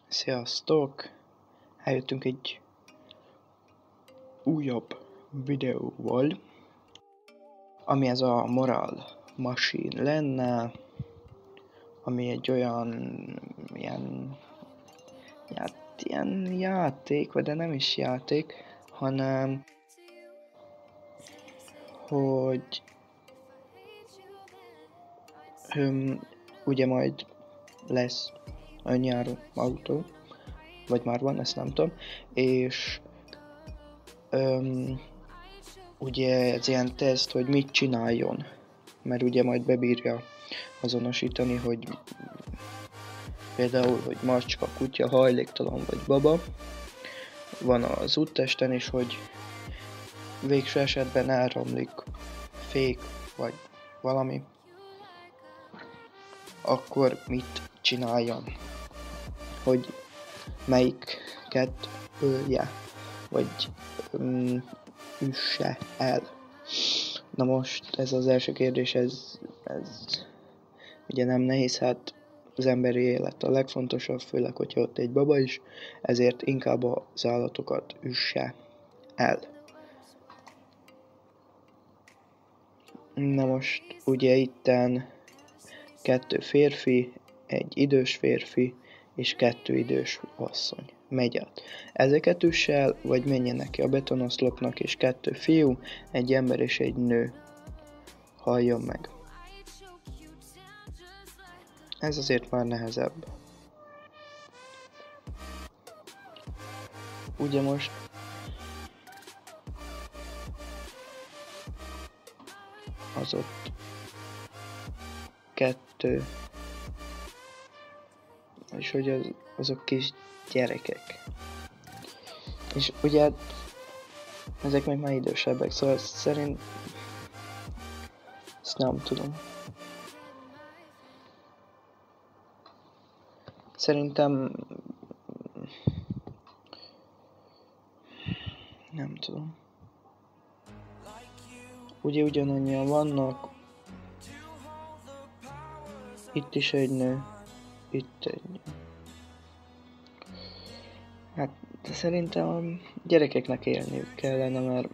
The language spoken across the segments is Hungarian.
Sziasztok! Eljöttünk egy újabb videóval, ami ez a Moral Machine lenne, ami egy olyan ilyen játék, de nem is játék, hanem hogy ugye majd lesz önjáró autó, vagy már van, ezt nem tudom, és ugye ez ilyen teszt, hogy mit csináljon, mert ugye majd bebírja azonosítani, hogy például, hogy macska, kutya, hajléktalan vagy baba van az úttesten, és hogy végső esetben elromlik fék vagy valami, akkor mit csináljon, hogy melyiket ölje, vagy üsse el. Na most ez az első kérdés, ez ugye nem nehéz, hát az emberi élet a legfontosabb, főleg, hogyha ott egy baba is, ezért inkább az állatokat üsse el. Na most ugye itten 2 férfi, egy idős férfi és 2 idős asszony megy át. Ezeket üsse el, vagy menjenek ki a betonoszlopnak, és 2 fiú, egy ember és egy nő halljon meg. Ez azért már nehezebb. Ugye most az ott 2, és hogy azok kis gyerekek. És ugye ezek meg már idősebbek, szóval szerint ezt nem tudom. Szerintem nem tudom. Ugye ugyanannyian vannak. Itt is egy nő. Itt egy nő. Hát szerintem a gyerekeknek élniük kellene, mert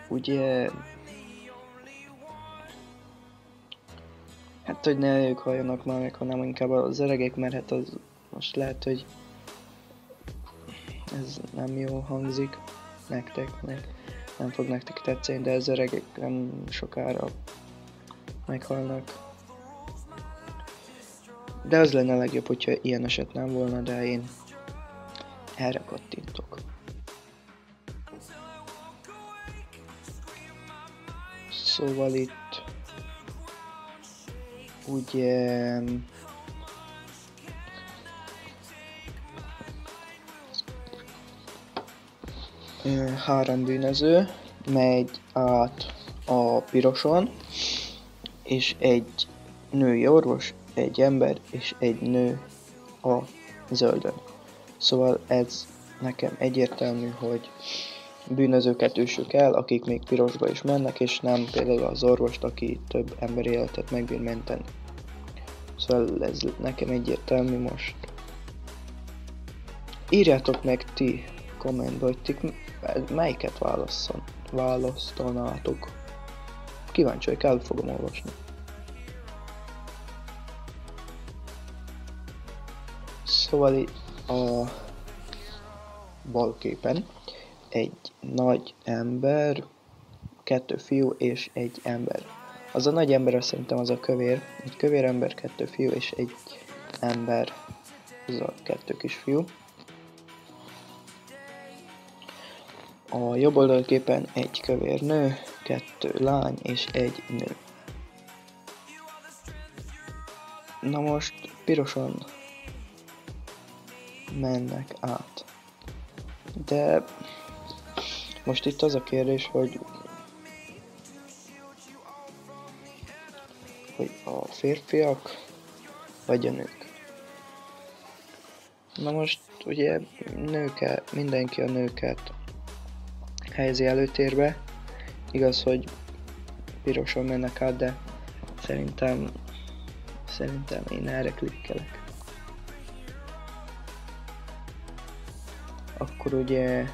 ugye hát hogy ne ők halljanak már meg, hanem inkább az öregek, mert hát az most lehet, hogy ez nem jó hangzik nektek, meg nem fog nektek tetszeni, de az öregek nem sokára meghalnak. De az lenne legjobb, hogyha ilyen eset nem volna, de én erre kattintok. Szóval itt ugye 3 bűnöző megy át a piroson, és egy női orvos, egy ember és egy nő a zöldön. Szóval ez nekem egyértelmű, hogy bűnözőket üssük el, akik még pirosba is mennek, és nem például az orvost, aki több ember életet megbír menteni. Szóval ez nekem egyértelmű most. Írjátok meg ti kommentbe, hogy ti melyiket választanátok. Kíváncsi vagyok, el fogom olvasni. Szóval itt a bal képen egy nagy ember, 2 fiú és egy ember. Az a nagy ember, azt szerintem az a kövér. Egy kövér ember, 2 fiú és egy ember. Ez a 2 kisfiú. A jobb oldalképen egy kövér nő, 2 lány és egy nő. Na most piroson mennek át. De most itt az a kérdés, hogy a férfiak vagy a nők. Na most ugye mindenki a nőket helyezi előtérbe. Igaz, hogy piroson mennek át, de szerintem én erre klikkelek. Akkor ugye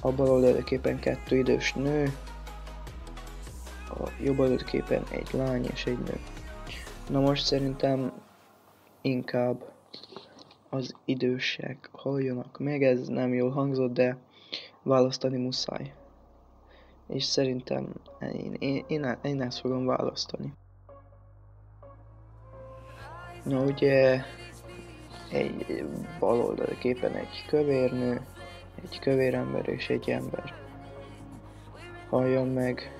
a bal oldali képen 2 idős nő, a jobb oldali képen egy lány és egy nő. Na most szerintem inkább az idősek halljanak meg, ez nem jól hangzott, de választani muszáj. És szerintem én ezt fogom választani. Na ugye egy bal oldali képen egy kövér nő, egy kövér ember és egy ember. Halljon meg.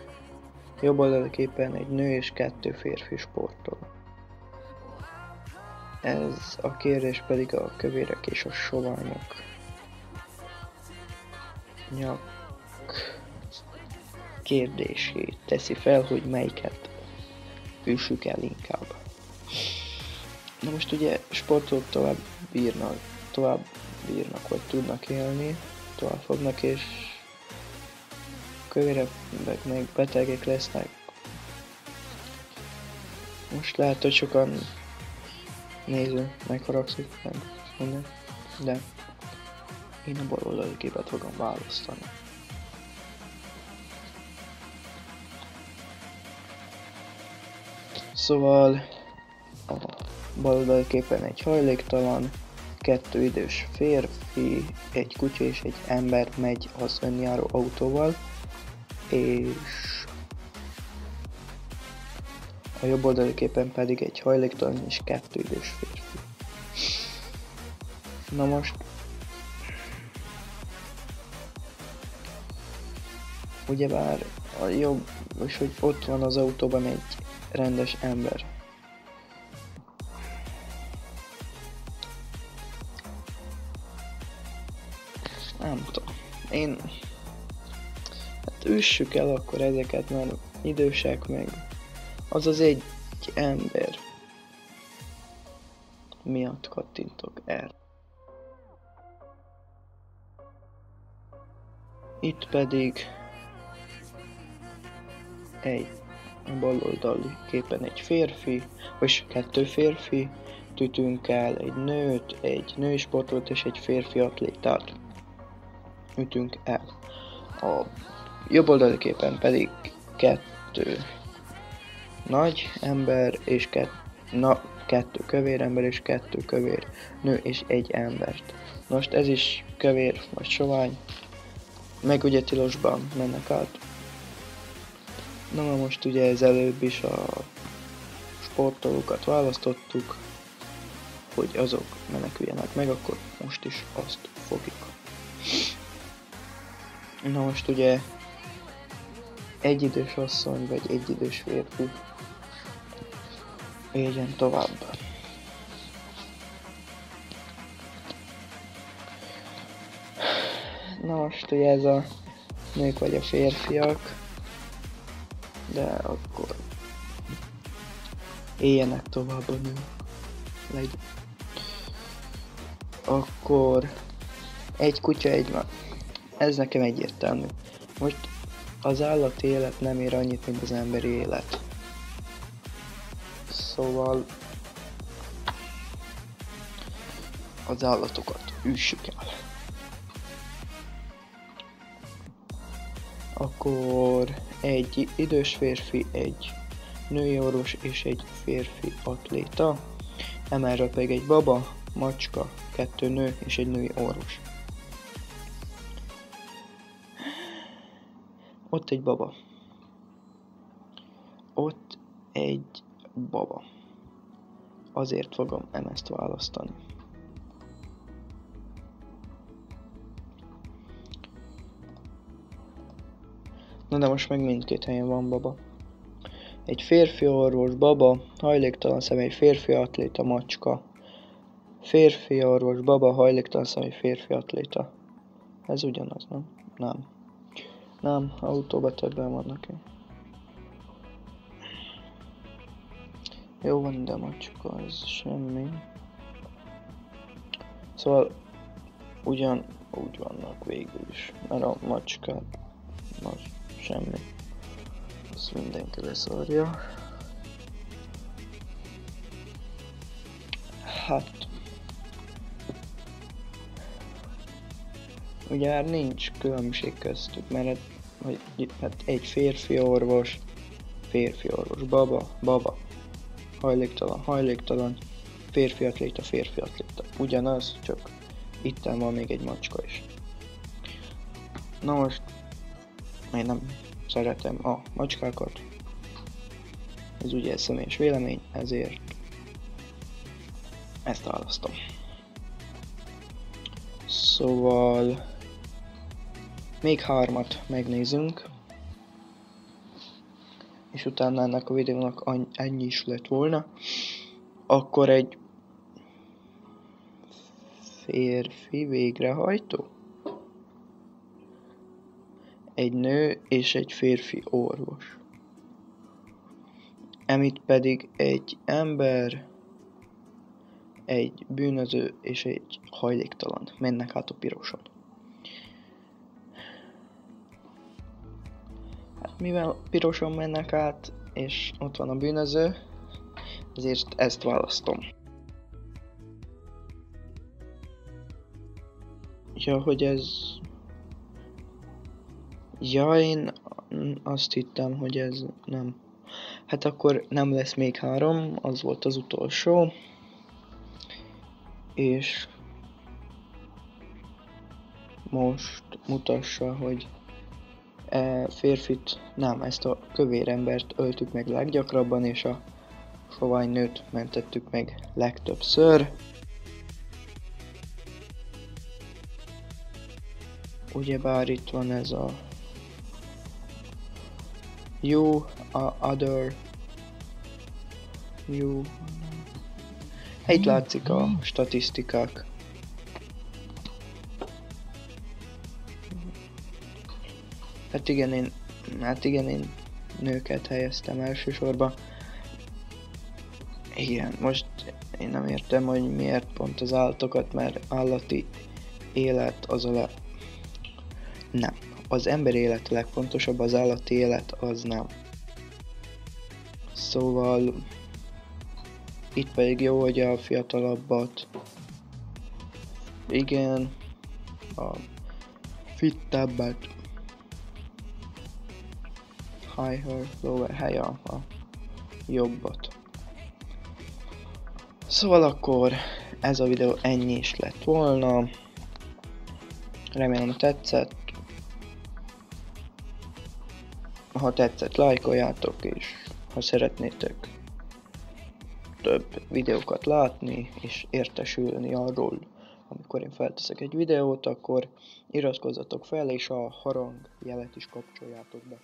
Jobb oldali képen egy nő és 2 férfi sportol. Ez a kérdés pedig a kövérek és a soványok kérdését teszi fel, hogy melyiket üssük el inkább. Na most ugye sportolók tovább bírnak, vagy tudnak élni, tovább fognak, és kövérek meg betegek lesznek. Most lehet, hogy sokan néző megharagszik meg minden, de én a bal oldali képet fogom választani. Szóval a bal oldali képen egy hajléktalan, 2 idős férfi, egy kutya és egy ember megy az önjáró autóval, és a jobb oldali képen pedig egy hajléktalan és 2 idős férfi. Na most ugyebár a jobb, és hogy ott van az autóban egy rendes ember. Nem tudom. Hát üssük el akkor ezeket, mert idősek meg az az egy ember miatt kattintok el. Itt pedig egy baloldali képen egy férfi, vagy 2 férfi, ütünk el egy nőt, egy női sportot és egy férfi atlétát. Ütünk el. A jobb oldali képen pedig 2 nagy ember és 2 kövér ember és 2 kövér nő és egy embert. Most ez is kövér vagy sovány, meg ugye tilosban mennek át. Na most ugye ez előbb is a sportolókat választottuk, hogy azok meneküljenek meg, akkor most is azt fogjuk. Na most ugye egy idős asszony vagy egy idős férfi éljen tovább. Na most ugye ez a nők vagy a férfiak, de akkor éljenek tovább a nők. Legyen. Akkor egy kutya, egy nap. Ez nekem egyértelmű. Most az állati élet nem ér annyit, mint az emberi élet. Szóval az állatokat üssük el. Akkor egy idős férfi, egy női orvos és egy férfi atléta. Emelről pedig egy baba, macska, 2 nő és egy női orvos. Ott egy baba. Ott egy baba. Azért fogom ezt választani. Na de most meg mindkét helyen van baba. Egy férfi orvos, baba, hajléktalan személy, férfi atléta, macska. Férfi orvos, baba, hajléktalan személy, férfi atléta. Ez ugyanaz, nem? Nem. Nem, autóbetegben vannak én. Jó van, de macska, ez semmi. Szóval ugyan úgy vannak végül is, mert a macskát, az semmi, azt mindenki leszarja. Hát, ugye már nincs különbség köztük, mert hát egy férfi orvos, baba, hajléktalan, férfi atléta. Ugyanaz, csak itten van még egy macska is. Na most, én nem szeretem a macskákat, ez ugye személyes vélemény, ezért ezt választom. Szóval még 3-at megnézünk, és utána ennek a videónak ennyi is lett volna. Akkor egy férfi végrehajtó, egy nő és egy férfi orvos. Amit pedig egy ember, egy bűnöző és egy hajléktalan mennek át a piroson. Hát mivel piroson mennek át, és ott van a bűnöző, ezért ezt választom. Ja, hogy ez... Ja, én azt hittem, hogy ez nem. Hát akkor nem lesz még 3, az volt az utolsó. És most mutassa, hogy férfit, nem, ezt a kövér embert öltük meg leggyakrabban, és a sovány nőt mentettük meg legtöbbször. Ugyebár itt van ez a itt látszik a statisztikák. Hát igen, én nőket helyeztem elsősorban. Igen, most én nem értem, hogy miért pont az állatokat, mert állati élet az nem. Az ember élet a legfontosabb, az állati élet az nem. Szóval itt pedig jó, hogy a fiatalabbat, igen, a fittebbet, higher, lower, higher, a jobbat. Szóval akkor ez a videó ennyi is lett volna. Remélem tetszett. Ha tetszett, lájkoljátok, és ha szeretnétek több videókat látni, és értesülni arról, amikor én felteszek egy videót, akkor iratkozzatok fel, és a harangjelet is kapcsoljátok be.